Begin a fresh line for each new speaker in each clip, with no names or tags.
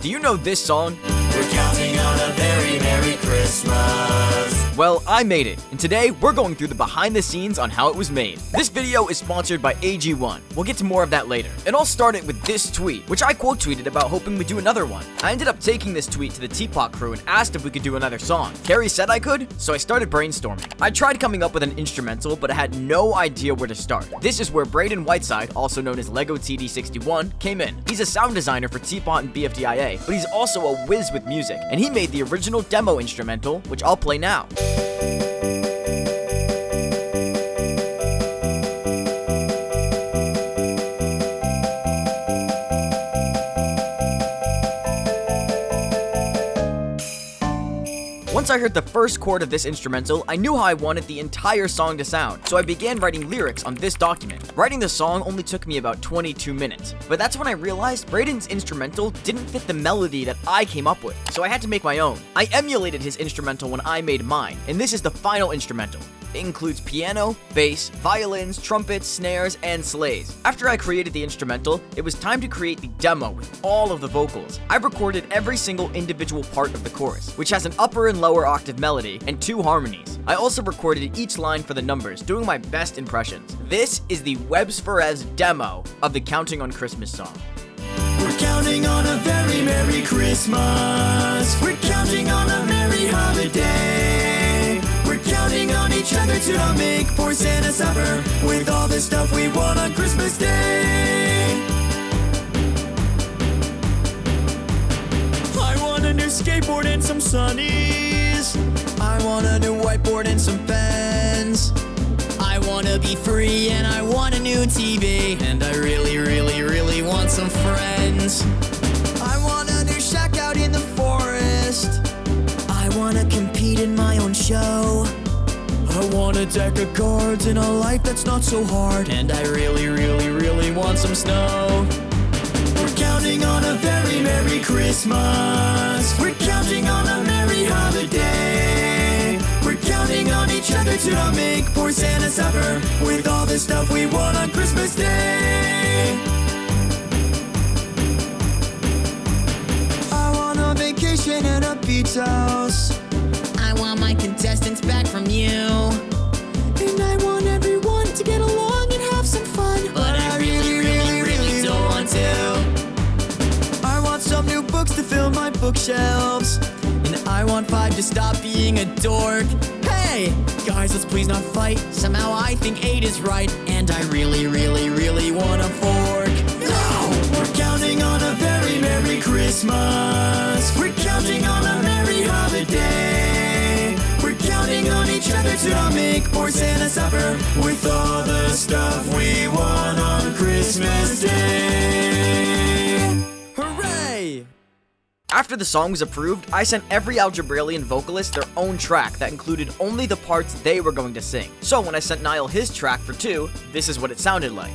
Do you know this song?
We're counting on a very Merry Christmas.
Well, I made it, and today we're going through the behind the scenes on how it was made. This video is sponsored by AG1. We'll get to more of that later. It all started with this tweet, which I quote tweeted about hoping we'd do another one. I ended up taking this tweet to the Teapot crew and asked if we could do another song. Carrie said I could, so I started brainstorming. I tried coming up with an instrumental, but I had no idea where to start. This is where Braden Whiteside, also known as Lego TD61, came in. He's a sound designer for Teapot and BFDIA, but he's also a whiz with music, and he made the original demo instrumental, which I'll play now. Once I heard the first chord of this instrumental, I knew how I wanted the entire song to sound, so I began writing lyrics on this document. Writing the song only took me about 22 minutes, but that's when I realized Braden's instrumental didn't fit the melody that I came up with, so I had to make my own. I emulated his instrumental when I made mine, and this is the final instrumental. It includes piano, bass, violins, trumpets, snares, and sleighs. After I created the instrumental, it was time to create the demo with all of the vocals. I've recorded every single individual part of the chorus, which has an upper and lower octave melody and 2 harmonies. I also recorded each line for the numbers, doing my best impressions. This is the WebzForevz demo of the Counting on Christmas song.
We're counting on a very Merry Christmas. We're counting on a merry holiday. We're counting on each other to not make poor Santa suffer with all the stuff we want on Christmas Day. I want a new skateboard and some sunnies. I want a new whiteboard and some pens. I want to be free and I want a new TV. And I really, really, really want some friends. I want a new shack out in the forest. I want to compete in my own show. I want a deck of cards in a life that's not so hard. And I really, really, really want some snow. We're counting on a very Merry Christmas. We're counting on a merry holiday. We're counting on each other to not make poor Santa suffer with all the stuff we want on Christmas Day. I want a vacation and a beach house. I want my contestants back from you. And I want everyone to get along and have some fun. But I really, really, really don't want to. I want some new books to fill my bookshelves. And I want 5 to stop being a dork. Hey, guys, let's please not fight. Somehow I think 8 is right. And I really, really, really want a fork. No! We're counting on a very Merry Christmas. We're counting on a merry holiday. We're counting on each other to not make poor Santa suffer with all the stuff we want on Christmas Day.
Hooray! After the song was approved, I sent every Algebraian vocalist their own track that included only the parts they were going to sing. So when I sent Niall his track for 2, this is what it sounded like.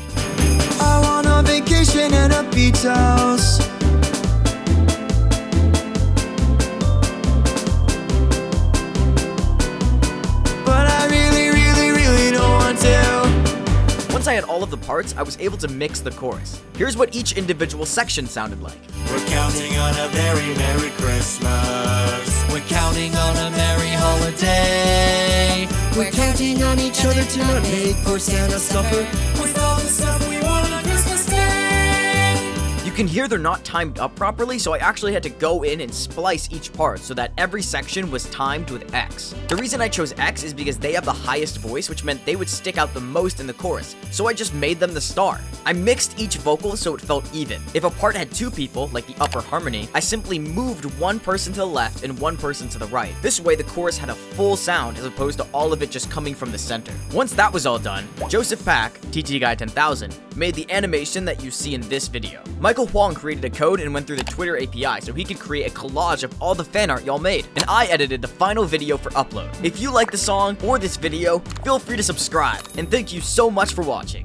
I want a vacation and a beach house. But I really, really, really don't want to.
Once I had all of the parts, I was able to mix the chorus. Here's what each individual section sounded like.
We're counting on a very Merry Christmas. We're counting on a merry holiday. We're counting on each other to not make poor Santa suffer with all the stuff we want on Christmas Day.
You can hear they're not timed up properly, so I actually had to go in and splice each part so that every section was timed with X. The reason I chose X is because they have the highest voice, which meant they would stick out the most in the chorus, so I just made them the star. I mixed each vocal so it felt even. If a part had 2 people, like the upper harmony, I simply moved one person to the left and one person to the right. This way the chorus had a full sound as opposed to all of it just coming from the center. Once that was all done, Joseph Pack, TT Guy 10,000, made the animation that you see in this video. Michael Huang created a code and went through the Twitter API so he could create a collage of all the fan art y'all made, and I edited the final video for upload. If you like the song or this video, feel free to subscribe, and thank you so much for watching.